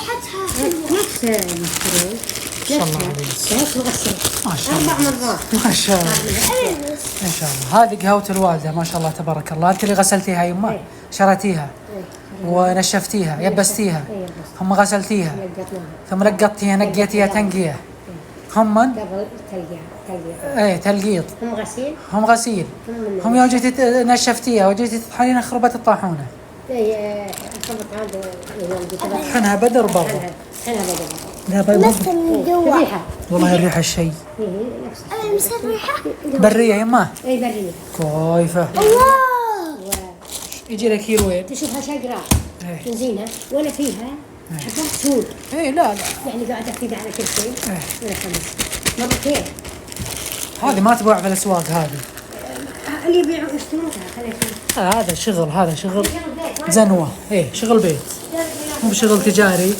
ريحتها نفس المفروض. ما شاء الله عليك. ما شاء الله 4 مرات. ما شاء الله ما شاء الله. هذه قهوة الوالدة ما شاء الله تبارك الله. انت اللي غسلتيها يمه؟ شريتيها ونشفتيها يبستيها ثم غسلتيها ثم لقطتيها نقيتيها تنقيه هم قبل تلقيها. ايه تلقيط. هم غسيل. هم يوم جيتي نشفتيها وجيتي تطحنينها خربت الطاحونه. اي خبط هذا حنها بدر برا. حنها بدر. لا بدر. نفس الجو. والله الريحه الشيء. نفس الريحه. بريه يمه. اي بريه. كويفه. الله. يجي لك كيلوين. تشوفها شقراء. تنزينها ولا فيها حبات سود. اي لا يعني قاعده كذا على كل شيء. ولا خمس مرتين. هذه ما تباع في الاسواق هذه. اللي يبيعوا يشتروها. هذا شغل زنوه. ايه شغل بيت مو بشغل تجاري.